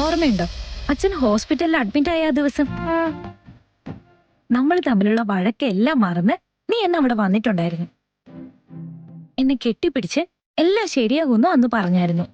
ഓർമ്മയുണ്ടോ അച്ഛൻ ഹോസ്പിറ്റലിൽ അഡ്മിറ്റ് ആയ ആ ദിവസം? നമ്മൾ തമ്മിലുള്ള വഴക്കെല്ലാം മറന്ന് നീ എന്നെ അവിടെ വന്നിട്ടുണ്ടായിരുന്നു. എന്നെ കെട്ടിപ്പിടിച്ച് എല്ലാം ശരിയാകുന്നു അന്ന് പറഞ്ഞായിരുന്നു.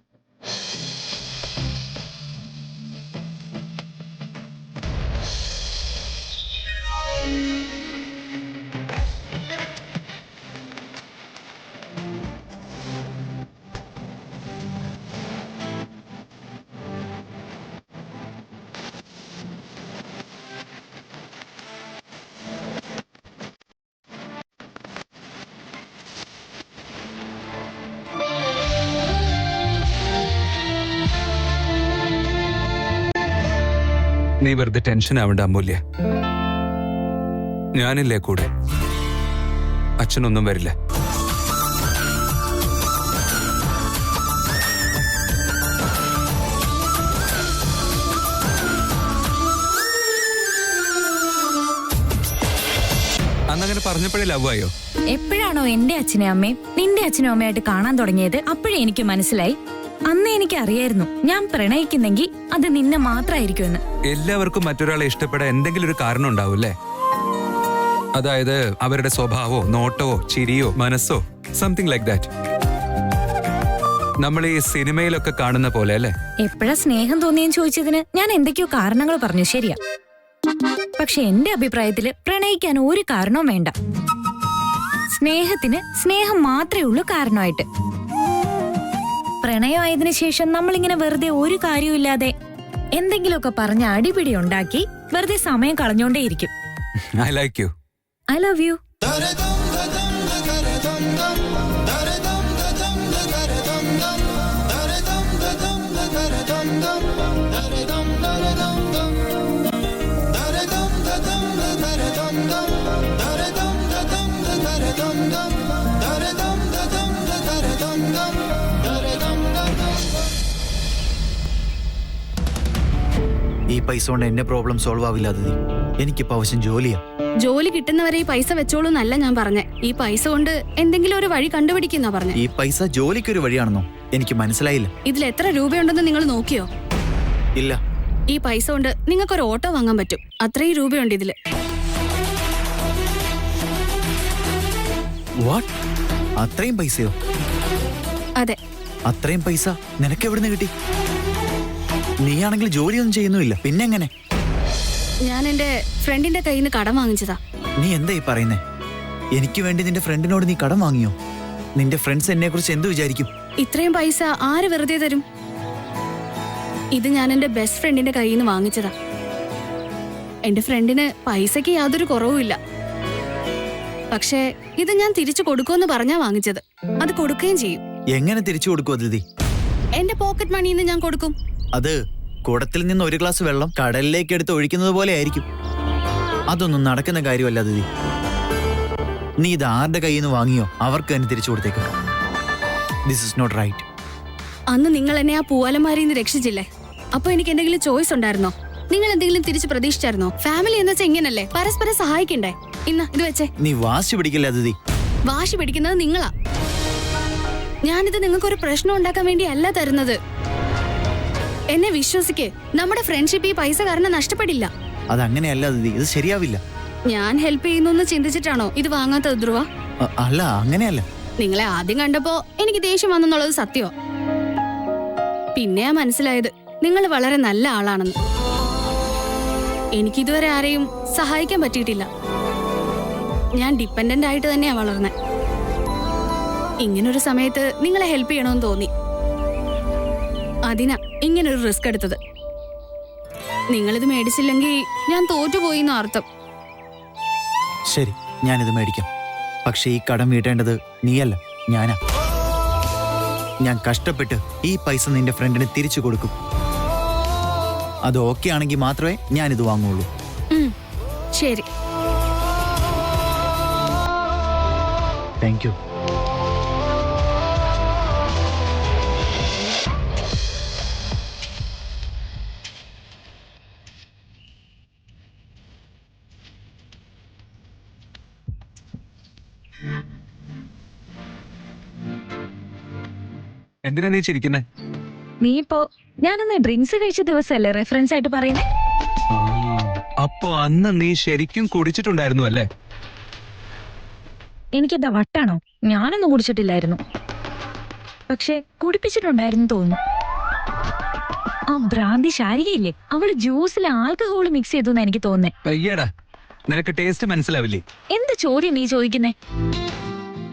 നീ വെറുതെ ടെൻഷൻ ആവണ്ട അമൂല്യ. ഞാനില്ലേ കൂടെ. അച്ഛനൊന്നും വരില്ല. അന്നങ്ങനെ പറഞ്ഞപ്പോഴേ ലവായോ? എപ്പോഴാണോ എന്റെ അച്ഛനും അമ്മയും നിന്റെ അച്ഛനും അമ്മയായിട്ട് കാണാൻ തുടങ്ങിയത് അപ്പോഴേ എനിക്ക് മനസ്സിലായി, അന്ന് എനിക്ക് അറിയായിരുന്നു ഞാൻ പ്രണയിക്കുന്നെങ്കിൽ അത് നിന്നെ മാത്രമായിരിക്കുമെന്ന്. എല്ലാവർക്കും മറ്റൊരാളെ ഇഷ്ടപ്പെടാൻ എന്തെങ്കിലും ഒരു കാരണം ഉണ്ടാവൂല്ലേ? അതായത് അവരുടെ സ്വഭാവമോ നോട്ടമോ ചിരിയോ മനസ്സോ, സംതിങ് ലൈക്ക് ദാറ്റ്. നമ്മൾ ഈ സിനിമയിലൊക്കെ കാണുന്ന പോലെ അല്ലേ? എപ്പോഴാ സ്നേഹം തോന്നിയെന്ന് ചോദിച്ചതിന് ഞാൻ എന്തൊക്കെയോ കാരണങ്ങൾ പറഞ്ഞു, ശരിയാ. പക്ഷെ എന്റെ അഭിപ്രായത്തില് പ്രണയിക്കാൻ ഒരു കാരണവും വേണ്ട. സ്നേഹത്തിന് സ്നേഹം മാത്രമേ ഉള്ളൂ കാരണമായിട്ട്. പ്രണയമായതിനു ശേഷം നമ്മളിങ്ങനെ വെറുതെ ഒരു കാര്യമില്ലാതെ എന്തെങ്കിലുമൊക്കെ പറഞ്ഞ് അടിപിടി ഉണ്ടാക്കി വെറുതെ സമയം കളഞ്ഞോണ്ടേയിരിക്കും. I like you. I love you. ഈ പൈസ കൊണ്ട് എന്നെ പ്രോബ്ലം സോൾവ് ആവില്ലാതെ. എനിക്കിപ്പോ ആവശ്യം ജോലിയാ. ജോലി കിട്ടുന്നവരെ ഈ പൈസ വെച്ചോളൂ എന്നല്ല ഞാൻ പറഞ്ഞേ. ഈ പൈസ കൊണ്ട് എന്തെങ്കിലും ഒരു വഴി കണ്ടുപിടിക്കുന്ന പറഞ്ഞേ. ഈ പൈസ ജോലിക്കൊരു വഴിയാണെന്നോ? എനിക്ക് മനസ്സിലായില്ല. ഇതിൽ എത്ര രൂപയുണ്ടെന്ന് നിങ്ങൾ നോക്കിയോ? ഇല്ല. ഈ പൈസ കൊണ്ട് നിങ്ങൾക്കൊരു ഓട്ടോ വാങ്ങാൻ പറ്റും. അത്രയും രൂപയുണ്ട് ഇതില്. വാട്ട്? അത്രയും പൈസയോ? അതെ. അത്രയും പൈസ നിനക്ക് എവിടുന്ന് കിട്ടി? നീയാണെങ്കിൽ ജോലിയൊന്നും ചെയ്യുന്നുമില്ല, പിന്നെങ്ങനെ? ഞാൻ എന്റെ ഫ്രണ്ടിന്റെ കയ്യിൽ നിന്ന് കടം വാങ്ങിച്ചതാ. നീ എന്താ ഈ പറയുന്നേ? എനിക്ക് വേണ്ടി നിന്റെ ഫ്രണ്ടിനോട് നീ കടം വാങ്ങിയോ? നിന്റെ ഫ്രണ്ട്സ് എന്നെ കുറിച്ച് എന്ത് വിചാരിക്കും? ഇത്രയും പൈസ ആര് വെറുതെ തരും? ഇത് ഞാൻ എന്റെ ബെസ്റ്റ് ഫ്രണ്ടിന്റെ കയ്യിൽ നിന്ന് വാങ്ങിച്ചതാ. എന്റെ ഫ്രണ്ടിന് പൈസക്ക് യാതൊരു കുറവുമില്ല. പക്ഷേ ഇത് ഞാൻ തിരിച്ചു കൊടുക്കുമെന്ന് പറഞ്ഞാ വാങ്ങിച്ചത്. അത് കൊടുക്കുകയും ചെയ്യും. എങ്ങനെ തിരിച്ചു കൊടുക്കും അതിഥി? എന്റെ പോക്കറ്റ് മണിന്ന് ഞാൻ കൊടുക്കും. അത് കുടത്തിൽ നിന്ന് ഒരു ഗ്ലാസ് വെള്ളം കടലിലേക്ക് എടുത്ത് ഒഴിക്കുന്നത് പോലെ ആയിരിക്കും. അതൊന്നും നടക്കുന്ന കാര്യമല്ല അതിഥി. നീ ഇത് ആരുടെ കയ്യിൽ നിന്ന് വാങ്ങിയോ അവർക്ക് തന്നെ തിരിച്ചു കൊടുത്തേക്കും. This is not right. അന്ന് നിങ്ങൾ എന്നെ ആ പൂവാലന്മാരിൽ നിന്ന് രക്ഷിച്ചില്ലേ? അപ്പൊ എനിക്ക് എന്തെങ്കിലും ചോയ്സ് ഉണ്ടായിരുന്നോ? നിങ്ങൾ എന്തെങ്കിലും തിരിച്ചു പ്രതീക്ഷിച്ചായിരുന്നോ? ഫാമിലി എന്ന് വെച്ചാൽ ഇങ്ങനല്ലേ, പരസ്പരം സഹായിക്കണ്ടേ? ഇന്ന് ഇത് വെച്ചേ. നീ വാശി പിടിക്കില്ല അതിഥി. വാശി പിടിക്കുന്നത് നിങ്ങളാ. ഞാനിത് നിങ്ങൾക്കൊരു പ്രശ്നം ഉണ്ടാക്കാൻ വേണ്ടി അല്ല തരുന്നത്. എന്നെ വിശ്വസിക്ക്, നമ്മുടെ ഫ്രണ്ട്ഷിപ്പ് ഈ പൈസ കാരണം നഷ്ടപ്പെടില്ല. അതങ്ങനെയല്ല അതിഥി, ഇത് ശരിയാവില്ല. ഞാൻ ഹെൽപ്പ് ചെയ്യുന്നു ചിന്തിച്ചിട്ടാണോ ഇത് വാങ്ങാത്തത് ധ്രുവ? അല്ല, അങ്ങനെയല്ല. നിങ്ങളെ ആദ്യം കണ്ടപ്പോ എനിക്ക് ദേഷ്യം വന്നെന്നുള്ളത് സത്യമോ? പിന്നെയാ മനസ്സിലായത് നിങ്ങൾ വളരെ നല്ല ആളാണെന്ന്. എനിക്കിതുവരെ ആരെയും സഹായിക്കാൻ പറ്റിയിട്ടില്ല. ഞാൻ ഡിപ്പെൻഡന്റ് ആയിട്ട് തന്നെയാ വളർന്നെ. ഇങ്ങനൊരു സമയത്ത് നിങ്ങളെ ഹെൽപ്പ് ചെയ്യണമെന്ന് തോന്നി. അതിനാ ഇങ്ങനൊരു റിസ്ക് എടുത്തത്. നിങ്ങളിത് മേടിച്ചില്ലെങ്കിൽ ഞാൻ തോറ്റുപോയി എന്ന് അർത്ഥം. ശരി, ഞാനിത് മേടിക്കാം. പക്ഷെ ഈ കടം വീട്ടേണ്ടത് നീയല്ല, ഞാനാ. ഞാൻ കഷ്ടപ്പെട്ട് ഈ പൈസ നിന്റെ ഫ്രണ്ടിന് തിരിച്ചു കൊടുക്കും. അത് ഓക്കെ ആണെങ്കിൽ മാത്രമേ ഞാനിത് വാങ്ങുള്ളൂ. ശരി. Thank you. എന്തിനാ നീ ചിരിക്കുന്നേ? നീ ഇപ്പോ ഞാനൊന്ന് ഡ്രിങ്ക്സ് കഴിച്ച ദിവസമല്ലേ റെഫറൻസ് ആയിട്ട് പറയുന്നത്? അപ്പൊ അന്ന് നീ ശരിക്കും കുടിച്ചിട്ടുണ്ടായിരുന്നു അല്ലേ? എനിക്കെന്താ വട്ടാണോ? ഞാനൊന്നും കുടിച്ചിട്ടില്ലായിരുന്നു, പക്ഷെ കുടിപ്പിച്ചിട്ടുണ്ടായിരുന്നു തോന്നുന്നു. ആ ഭ്രാന്തി ശാരികയില്ലേ, അവള് ജ്യൂസിൽ ആൽക്കഹോൾ മിക്സ് ചെയ്തു എന്ന് എനിക്ക് തോന്നുന്നേ. അയ്യടാ, നിനക്ക് ടേസ്റ്റ് മനസ്സിലാവില്ലേ? എന്ത് ചോദ്യം നീ ചോദിക്കുന്നേ?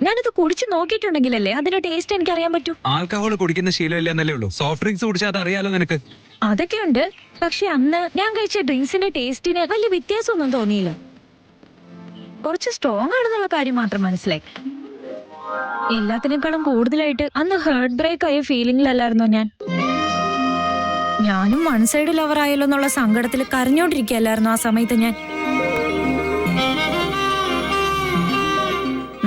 ഞാനത് കുടിച്ചു നോക്കിയിട്ടുണ്ടെങ്കിലല്ലേ അതിന്റെ ടേസ്റ്റ് എനിക്ക് അറിയാൻ പറ്റൂ. ആൽക്കഹോൾ കുടിക്കുന്ന ശീലമില്ല എന്നല്ലേ ഉള്ളൂ. സോഫ്റ്റ് ഡ്രിങ്ക്സ് കുടിച്ചാൽ അത് അറിയാലോ നിനക്ക്. അതൊക്കെ ഉണ്ട്, പക്ഷെ അന്ന് ഞാൻ കഴിച്ച ഡ്രിങ്ക്സിന്റെ ടേസ്റ്റിന് വലിയ വ്യത്യാസമൊന്നും തോന്നിയില്ല. കുറച്ച് സ്ട്രോങ് ആണെന്നുള്ള കാര്യം മാത്രം മനസ്സിലായി. എല്ലാത്തിനേക്കാളും കൂടുതലായിട്ട് അന്ന് ഹേർട്ട് ബ്രേക്ക് ആയ ഫീലിംഗിലല്ലായിരുന്നോ ഞാനും വൺ സൈഡ് ലവർ ആയല്ലോ എന്നുള്ള സങ്കടത്തിൽ കരഞ്ഞോണ്ടിരിക്കുകയല്ലായിരുന്നു ആ സമയത്ത് ഞാൻ.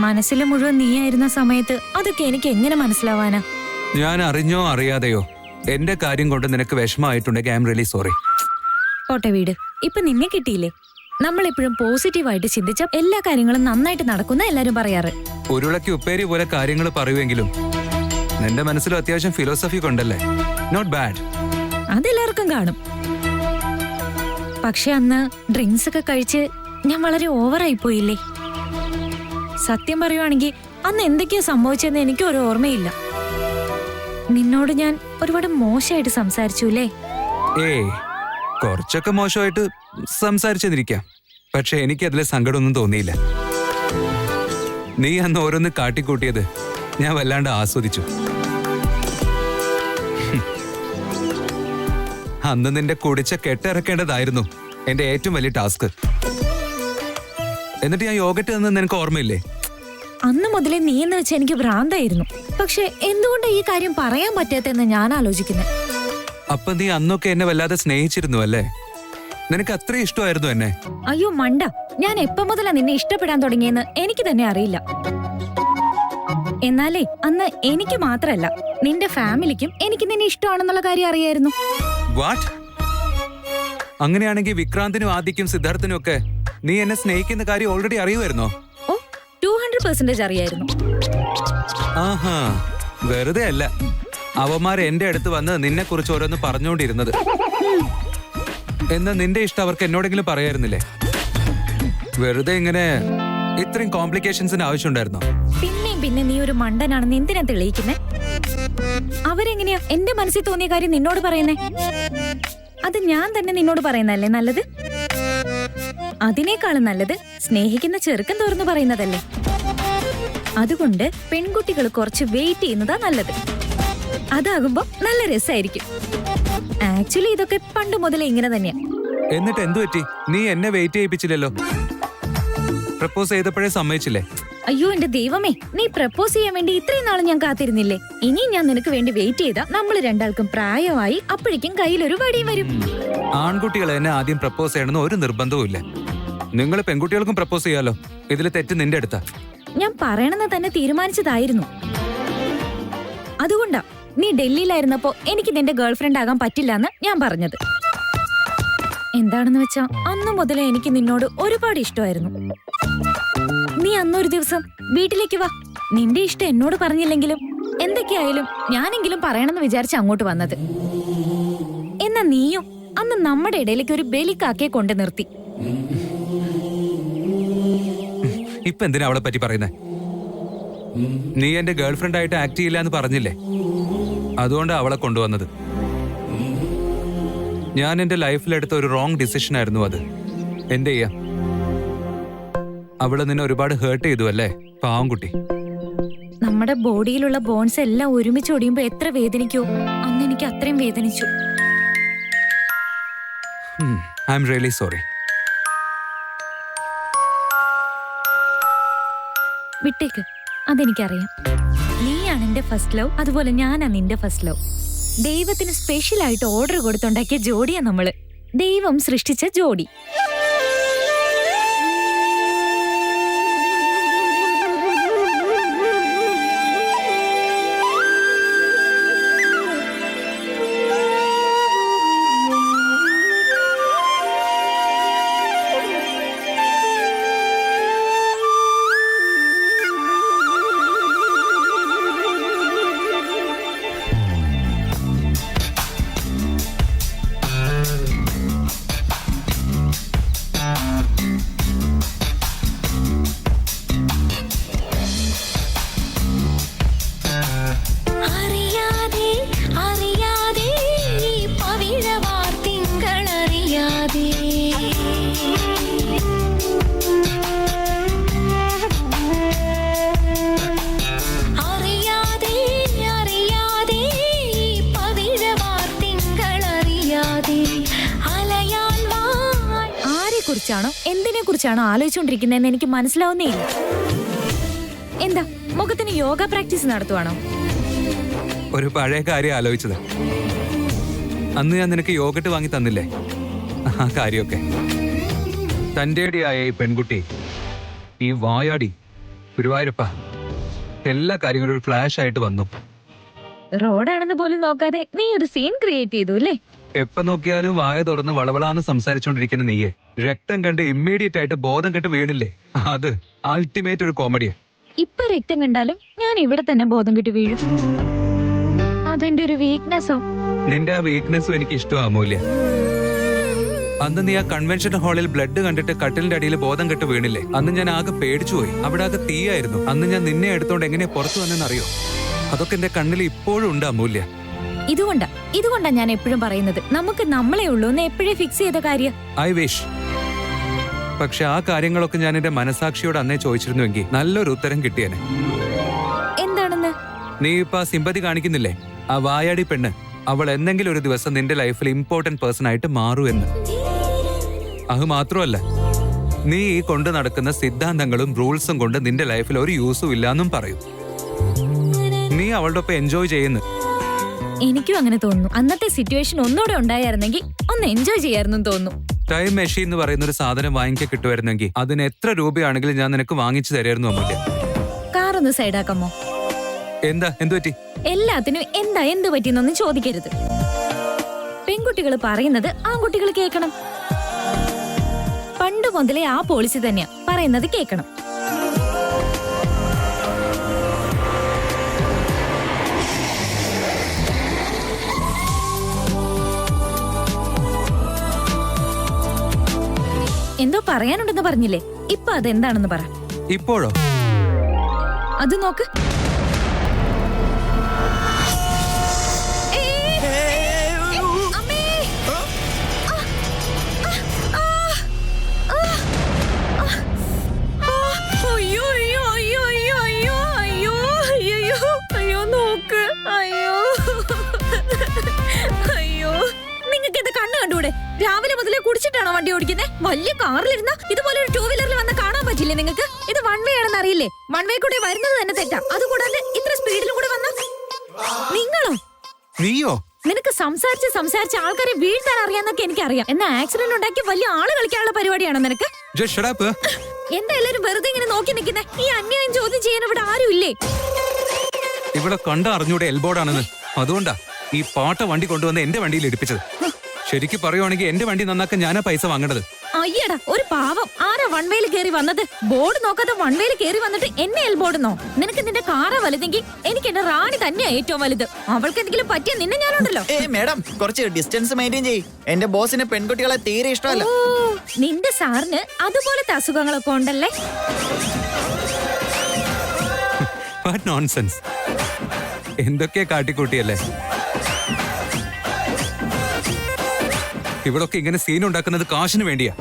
മനസ്സിൽ മുഴുവൻ നീയായിരുന്ന സമയത്ത് അതൊക്കെ എനിക്ക് എങ്ങനെ മനസ്സിലാവാനാ? ഞാൻ അറിഞ്ഞോ അറിയാതെയോ എന്റെ കാര്യം കൊണ്ട് നിനക്ക് വിഷമമായിട്ടുണ്ടെങ്കിൽ ഐ എം റിയലി സോറി. പോട്ടെ വീട്, ഇപ്പൊ നിന്നെ കിട്ടിയില്ലേ. നമ്മളെപ്പോഴും പോസിറ്റീവായിട്ട് ചിന്തിച്ച എല്ലാ കാര്യങ്ങളും നന്നായിട്ട് നടക്കുന്ന എല്ലാരും പറയാറ്. ഉരുളക്കി ഉപ്പേരി പോലെ കാര്യങ്ങൾ പറയുമെങ്കിലും നിന്റെ മനസ്സിലും അത്യാവശ്യം ഫിലോസഫി കൊണ്ടല്ലേ. Not bad. അതെല്ലാവർക്കും കാണും. പക്ഷെ അന്ന് ഡ്രിങ്ക്സ് ഒക്കെ കഴിച്ച് ഞാൻ വളരെ ഓവറായി പോയില്ലേ. സത്യം പറയുവാണെങ്കിൽ അന്ന് എന്തൊക്കെയാ സംഭവിച്ചെന്ന് എനിക്ക് ഒരു ഓർമ്മയില്ല. നിന്നോട് ഞാൻ ഒരുപാട് മോശമായിട്ട് സംസാരിച്ചു അല്ലേ? ഏയ്, കുറച്ചൊക്കെ മോശമായിട്ട് സംസാരിച്ചെന്നിരിക്കാം, പക്ഷെ എനിക്ക് അതിലെ സങ്കടമൊന്നും തോന്നിയില്ല. നീ അന്ന് ഓരോന്ന് കാട്ടിക്കൂട്ടിയത് ഞാൻ വല്ലാണ്ട് ആസ്വദിച്ചു. അന്ന് നിന്റെ കുടിച്ച കെട്ടിറക്കേണ്ടതായിരുന്നു എന്റെ ഏറ്റവും വലിയ ടാസ്ക്. എന്നിട്ട് ഞാൻ യോഗട്ട് തന്ന് നിനക്ക് ഓർമ്മയില്ലേ? അന്ന് മുതലേ നീ എന്ന് വെച്ച് എനിക്ക് ഭ്രാന്തായിരുന്നു. പക്ഷെ എന്തുകൊണ്ട് ഈ കാര്യം പറയാൻ പറ്റാത്തെന്ന് ഞാൻ ആലോചിക്കുന്നത്. അപ്പൊ നീ അന്നൊക്കെ എന്നെ വല്ലാതെ സ്നേഹിച്ചിരുന്നു അല്ലേ? നിനക്ക് അത്ര ഇഷ്ടമായിരുന്നു എന്നെ? അയ്യോ മണ്ട, ഞാൻ എപ്പോ മുതലാ നിന്നെ ഇഷ്ടപ്പെടാൻ തുടങ്ങിയെന്ന് എനിക്ക് തന്നെ അറിയില്ല. എന്നാലേ അന്ന് എനിക്ക് മാത്രല്ല നിന്റെ ഫാമിലിക്കും എനിക്ക് നിന്നെ ഇഷ്ടമാണെന്നുള്ള കാര്യം അറിയായിരുന്നു. വാട്ട്? അങ്ങനെയാണെങ്കിൽ വിക്രാന്തിനും ആദിക്കും സിദ്ധാർത്ഥിനും ഒക്കെ നീ എന്നെ സ്നേഹിക്കുന്ന കാര്യം ഓൾറെഡി അറിയുമായിരുന്നോ? ഓ, 200% അറിയായിരുന്നു. ആഹാ, വെറുതെ അല്ല അവന്മാർ എന്റെ അടുത്ത് വന്ന് നിന്നെ കുറിച്ച് ഓരോന്ന് പറഞ്ഞുകൊണ്ടിരുന്നത്. എന്നാ നിന്റെ ഇഷ്ടം അവർക്ക് എന്നോടെങ്കിലും പറയായിരുന്നില്ലേ? വെറുതെ ഇങ്ങനെ ഇത്രയും കോംപ്ലിക്കേഷൻസിന് ആവശ്യമുണ്ടായിരുന്നോ? പിന്നെ നീ ഒരു മണ്ടനാണെന്ന് എന്തിനാ തെളിയിക്കുന്നേ? അവരെങ്ങനെയാ എന്റെ മനസ്സിൽ തോന്നിയ കാര്യം നിന്നോട് പറയുന്നേ? അത് ഞാൻ തന്നെ നിന്നോട് പറയുന്നല്ലേ നല്ലത്? അതിനേക്കാളും നല്ലത് സ്നേഹിക്കുന്ന ചെറുക്കൻ തുറന്നു പറയുന്നതല്ലേ? അതുകൊണ്ട് പെൺകുട്ടികൾ കുറച്ച് വെയിറ്റ് ചെയ്യുന്നതാ നല്ലത്. അതാകുമ്പോ നല്ല രസമായിരിക്കും. ആക്ച്വലി ഇതൊക്കെ പണ്ട് മുതലേ ഇങ്ങനെ തന്നെയാ. എന്നിട്ട് എന്തു പറ്റി? നീ എന്നെ വെയിറ്റ് ചെയ്യിപ്പിച്ചില്ലല്ലോ. പ്രപ്പോസ് ചെയ്തപ്പോഴേ സമ്മതിച്ചില്ലേ? അയ്യോ എന്റെ ദൈവമേ, നീ പ്രപ്പോസ് ചെയ്യാൻ വേണ്ടി ഇത്രയും നാളും ഞാൻ കാത്തിരുന്നില്ലേ? ഇനിയും ഞാൻ നിനക്ക് വേണ്ടി വെയിറ്റ് ചെയ്താ നമ്മൾ രണ്ടാൾക്കും പ്രായമായി അപ്പോഴേക്കും കയ്യിലൊരു വടിയും വരും. ആൺകുട്ടികൾ എന്നെ ആദ്യം പ്രപ്പോസ് ചെയ്യണമെന്ന് ഒരു നിർബന്ധവും ഇല്ല. നിങ്ങൾ പെൺകുട്ടികൾക്കും പ്രപ്പോസ് ചെയ്യാലോ. ഇതിൽ തെറ്റ് നിന്റെ അടുത്താ. ഞാൻ പറയണമെന്ന് തന്നെ തീരുമാനിച്ചതായിരുന്നു. അതുകൊണ്ടാ നീ ഡൽഹിയിലായിരുന്നപ്പോ എനിക്ക് നിന്റെ ഗേൾഫ്രണ്ട് ആകാൻ പറ്റില്ലെന്ന് ഞാൻ പറഞ്ഞത്. എന്താണെന്ന് വെച്ചാ അന്നു മുതലേ എനിക്ക് നിന്നോട് ഒരുപാട് ഇഷ്ടമായിരുന്നു. നീ അന്നൊരു ദിവസം വീട്ടിലേക്ക് വാ. നിന്റെ ഇഷ്ടം എന്നോട് പറഞ്ഞില്ലെങ്കിലും എന്തൊക്കെയായാലും ഞാനെങ്കിലും പറയണമെന്ന് വിചാരിച്ച് അങ്ങോട്ട് വന്നത്. എന്നാ നീയും അന്ന് നമ്മുടെ ഇടയിലേക്ക് ഒരു ബലിക്കാക്കയെ കൊണ്ട് നിർത്തി. ഇപ്പൊ എന്തിനാ അവളെ പറ്റി പറയുന്നേ? നീ എന്റെ ഗേൾഫ്രണ്ട് ആയിട്ട് ആക്ട് ചെയ്യില്ല എന്ന് പറഞ്ഞില്ലേ? അതുകൊണ്ടാണ് അവളെ കൊണ്ടുവന്നത്. ഞാൻ എന്റെ ലൈഫിലെടുത്ത ഒരു റോങ് ഡിസിഷൻ ആയിരുന്നു അത്. എന്ത് ചെയ്യാ? അവള് നിന്നെ ഒരുപാട് ഹേർട്ട് ചെയ്തു അല്ലേ, പാവം കുട്ടി. നമ്മുടെ ബോഡിയിലുള്ള ബോൺസ് എല്ലാം ഒരുമിച്ച് ഒടിയുമ്പോ എത്ര വേദനിക്കോ, അന്ന് എനിക്ക് അത്രയും വേദനിച്ചു. I'm really sorry. വിട്ടേക്ക്, അതെനിക്കറിയാം. നീയാണ് എന്റെ ഫസ്റ്റ് ലവ്, അതുപോലെ ഞാനാ നിന്റെ ഫസ്റ്റ് ലവ്. ദൈവത്തിന് സ്പെഷ്യൽ ആയിട്ട് ഓർഡർ കൊടുത്തുണ്ടാക്കിയ ജോഡിയാ നമ്മള്. ദൈവം സൃഷ്ടിച്ച ജോഡി. കുറിച്ചാണോ എന്തിനെ കുറിച്ചാണോ ആലോചിച്ചുകൊണ്ടിരിക്കുന്നതെന്ന് എനിക്ക് മനസ്സിലാവുന്നേ ഇല്ല. എന്താ മുഖത്തിന് യോഗ പ്രാക്ടീസ് നടത്തുവാണോ? ഒരു പഴയ കാര്യം ആലോചിച്ചത്. അന്ന് ഞാൻ നിനക്ക് യോഗട്ട് വാങ്ങി തന്നില്ലേ, ആ കാര്യമൊക്കെ. തന്റേടിയായ ഈ പെൺകുട്ടി, ഈ വായാടി ഗുരുവായൂരപ്പ, എല്ലാ കാര്യങ്ങളും ഒരു ഫ്ലാഷ് ആയിട്ട് വന്നു. റോഡാണെന്ന് പോലും നോക്കാതെ നീ ഒരു സീൻ ക്രിയേറ്റ് ചെയ്തു അല്ലേ? എപ്പോ നോക്കിയാലും വായ തുറന്ന് വളവളാന്ന് സംസാരിച്ചോണ്ടിരിക്കുന്ന നീയെ രക്തം കണ്ട് ഇമ്മീഡിയറ്റ് ആയിട്ട് ബോധം കെട്ട് വീണില്ലേ, അത് അൾട്ടിമേറ്റ് ഒരു കോമഡിയാ. ഇപ്പൊ രക്തം കണ്ടാലും ഞാൻ ഇവിടെ തന്നെ ബോധം കിട്ടി വീഴും. അതെന്റെ ഒരു വീക്ക്നെസ്സോ? നിന്റെ ആ വീക്ക്നെസ്സും എനിക്ക് ഇഷ്ടമാമൂല്യ. അന്ന് നീ ആ കൺവെൻഷൻ ഹാളിൽ ബ്ലഡ് കണ്ടിട്ട് കട്ടിലിന്റെ അടിയിൽ ബോധം കെട്ട് വീണില്ലേ, അന്ന് ഞാൻ ആകെ പേടിച്ചുപോയി. അവിടെ ആകെ തീയായിരുന്നു. അന്ന് ഞാൻ നിന്നെ എടുത്തോണ്ട് എങ്ങനെ പുറത്തു വന്നെന്നറിയോ? അതൊക്കെ എന്റെ കണ്ണിൽ ഇപ്പോഴും ഉണ്ട് അമൂല്യ. ഇതുകൊണ്ടാ ഞാൻ എപ്പോഴും പറയുന്നത്, നമുക്ക് നമ്മളെ ഉള്ളൂ എന്ന് എപ്പോഴേ ഫിക്സ് ചെയ്ത കാര്യം. I wish. പക്ഷെ ആ കാര്യങ്ങളൊക്കെ ഞാൻ എന്റെ മനസാക്ഷിയോട് അന്നേ ചോദിച്ചിരുന്നുവെങ്കിൽ നല്ലൊരു ഉത്തരം കിട്ടിയേനെ. എന്താണെന്ന്? നീ ഇപ്പൊ ആ സിമ്പതി കാണിക്കുന്നില്ലേ, ആ വായാടി പെണ്ണ്, അവൾ എന്തെങ്കിലും ഒരു ദിവസം നിന്റെ ലൈഫിൽ ഇമ്പോർട്ടന്റ് പേഴ്സൺ ആയിട്ട് മാറുമെന്ന്. അത് മാത്രമല്ല, നീ ഈ കൊണ്ടു നടക്കുന്ന സിദ്ധാന്തങ്ങളും റൂൾസും കൊണ്ട് നിന്റെ ലൈഫിൽ ഒരു യൂസും ഇല്ലാന്നും പറയും. നീ അവളുടെ ഒപ്പം എൻജോയ് ചെയ്യുന്നു. എനിക്കും അങ്ങനെ തോന്നുന്നു. അന്നത്തെ സിറ്റുവേഷൻ ഒന്നുകൂടെ ഉണ്ടായിരുന്നെങ്കിൽ ഒന്ന് എൻജോയ് ചെയ്യായിരുന്നു തോന്നുന്നു. ടൈം മെഷീൻ എന്ന് പറയുന്ന ഒരു സാധനം വാങ്ങിക്കാൻ കിട്ടുമായിരുന്നെങ്കിൽ അതിന് എത്ര രൂപയാണെങ്കിലും ഞാൻ നിനക്ക് വാങ്ങിച്ചു തരായിരുന്നു അമ്മൂല്യ. കാറൊന്ന് സൈഡാക്കാമോ? എന്തു പറ്റി? എല്ലാത്തിനും എന്ത് പറ്റിയെന്നൊന്നും ചോദിക്കരുത്. പെൺകുട്ടികൾ പറയുന്നത് ആൺകുട്ടികൾ കേൾക്കണം. പണ്ട് മുതലേ ആ പോളിസി തന്നെയാ, പറയുന്നത് കേൾക്കണം. എന്തോ പറയാനുണ്ടെന്ന് പറഞ്ഞില്ലേ, ഇപ്പൊ അതെന്താണെന്ന് പറ. ഇപ്പോഴോ? അത് നോക്ക്. രാവിലെ മുതലേ കുടിച്ചിട്ടാണോ വണ്ടി ഓടിക്കുന്നത്? വലിയ കാറിലിരുന്ന ഇതുപോലെ ഒരു ടൂ വീലറിൽ വന്ന് കാണാൻ പറ്റില്ലേ നിങ്ങൾക്ക്? ഇത് വൺ വേ ആണെന്ന് അറിയില്ലേ? വൺ വേ കൂടി വരുന്നത് തന്നെ തെറ്റാ. അതുകൂടാതെ ഇത്ര സ്പീഡിലും കൂടെ വന്ന നിങ്ങളോ? നീയോ? നിനക്ക് സംസാരിച്ച് ആൾക്കാരെ വീഴ്ത്താൻ അറിയാന്നൊക്കെ എനിക്കറിയാം. എന്നാ ആക്സിഡന്റ് ഉണ്ടാക്കി വലിയ ആള് കളിക്കാനുള്ള പരിപാടിയാണോ നിനക്ക്? എന്താ എല്ലാരും വെറുതെ ഇങ്ങനെ നോക്കി നിൽക്കുന്നേ? ഈ അന്യായം ചോദ്യം ചെയ്യാൻ ഇവിടെ ആരും ഇല്ലേ? ഇവിടെ കണ്ട അറിഞ്ഞൂടെ എൽബോർഡാണെന്ന്. അതുകൊണ്ടാ ഈ പാട്ട വണ്ടി കൊണ്ടുവന്ന് എന്റെ വണ്ടിയിൽ ഇടിപ്പിച്ചത്. ശരിക്കും പറയുവാണെങ്കിൽ എന്റെ വണ്ടി നന്നാക്കാൻ ഞാനാ പൈസ വാങ്ങേണ്ടത്. അയ്യടാ, ഒരു പാവം. ആരാ വൺ വേയിൽ കയറി വന്നത്? ബോർഡ് നോക്കാതെ വൺ വേയിൽ കയറി വന്നിട്ട് എന്നെ എൽബോർഡെന്നോ? നിനക്ക് നിന്റെ കാറാ വലുതെങ്കിൽ എനിക്ക് എന്റെ റാണി തന്നെയാ ഏറ്റവും വലുത്. അവൾക്ക് എന്തെങ്കിലും പറ്റിയ നിന്നെ ഞാനുണ്ടല്ലോ. മേഡം, കുറച്ച് ഡിസ്റ്റൻസ് മെയിൻറ്റെയിൻ ചെയ്യ്. എന്റെ ബോസിന് പെൺകുട്ടികളെ തീരെ ഇഷ്ടമല്ല. നിന്റെ സാറിന് അതുപോലത്തെ അസുഖങ്ങളൊക്കെ ഉണ്ടല്ലേ? നോൺസെൻസ്. എന്തൊക്കെയാ കാട്ടിക്കൂട്ടിയല്ലേ. ഇവിടൊക്കെ ഇങ്ങനെ സീൻ ഉണ്ടാക്കുന്നത് കാശിന് വേണ്ടിയാ.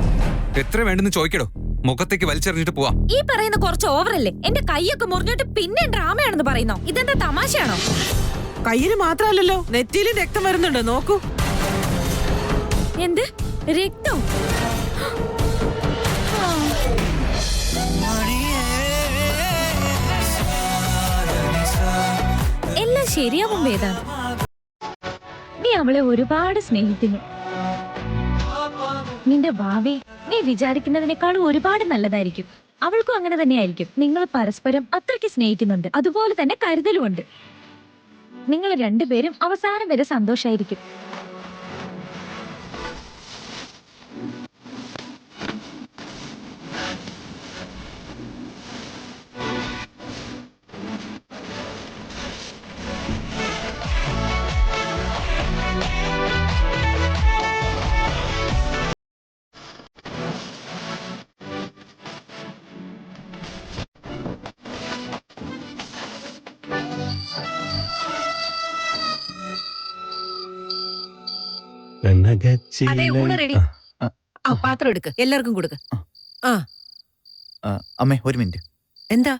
എത്ര വേണ്ടെന്ന് ചോദിക്കടോ, മുഖത്തേക്ക് വലിച്ചെറിഞ്ഞിട്ട് പോവാ. ഈ പറയുന്ന കുറച്ച് ഓവറല്ലേ? എന്റെ കൈയൊക്കെ മുറിഞ്ഞിട്ട് പിന്നെ ഡ്രാമയാണെന്ന് പറയുന്നോ? ഇതെന്താ തമാശയാണോ? കയ്യിന് മാത്രമല്ലല്ലോ, നെറ്റിയിലും രക്തം വരുന്നുണ്ട്, നോക്കൂ. എന്ത് രക്തം? എല്ലാം ശരിയാവും വേദാന്ത്. നീ അവളെ ഒരുപാട് സ്നേഹിക്കുന്നു. നിന്റെ ഭാവി നീ വിചാരിക്കുന്നതിനേക്കാളും ഒരുപാട് നല്ലതായിരിക്കും. അവൾക്കും അങ്ങനെ തന്നെയായിരിക്കും. നിങ്ങൾ പരസ്പരം അത്രയ്ക്ക് സ്നേഹിക്കുന്നുണ്ട്, അതുപോലെ തന്നെ കരുതലുമുണ്ട്. നിങ്ങൾ രണ്ടുപേരും അവസാനം വരെ സന്തോഷായിരിക്കും. അതെ, ഊണ് റെഡി. ആ പാത്രം എടുക്ക്, എല്ലാവർക്കും കൊടുക്ക്. അമ്മേ, ഒരു മിനിറ്റ്. എന്താ?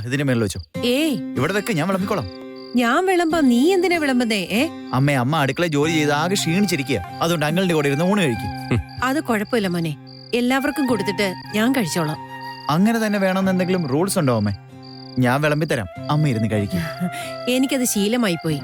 ഇതിന്റെ മേളിൽ വെച്ചോ. ഏയ്, ഇവിടെ വെക്ക്, ഞാൻ വിളമ്പിക്കോളാം. ഞാൻ വിളമ്പാം, നീ എന്തിനാ വിളമ്പുന്നേ? അമ്മ അടുക്കള ജോലി ചെയ്ത് ആകെ ക്ഷീണിച്ചിരിക്കുക. അതുകൊണ്ട് അങ്ങളുടെ കൂടെ ഇരുന്ന് ഊണ് കഴിക്കും. അത് കുഴപ്പമില്ല മോനെ, എല്ലാവർക്കും കൊടുത്തിട്ട് ഞാൻ കഴിച്ചോളാം. അങ്ങനെ തന്നെ വേണമെന്ന് എന്തെങ്കിലും റൂൾസ് ഉണ്ടോ അമ്മേ? ഞാൻ വിളമ്പിത്തരാം, അമ്മ ഇരുന്ന് കഴിക്കും. എനിക്കത് ശീലമായി പോയി.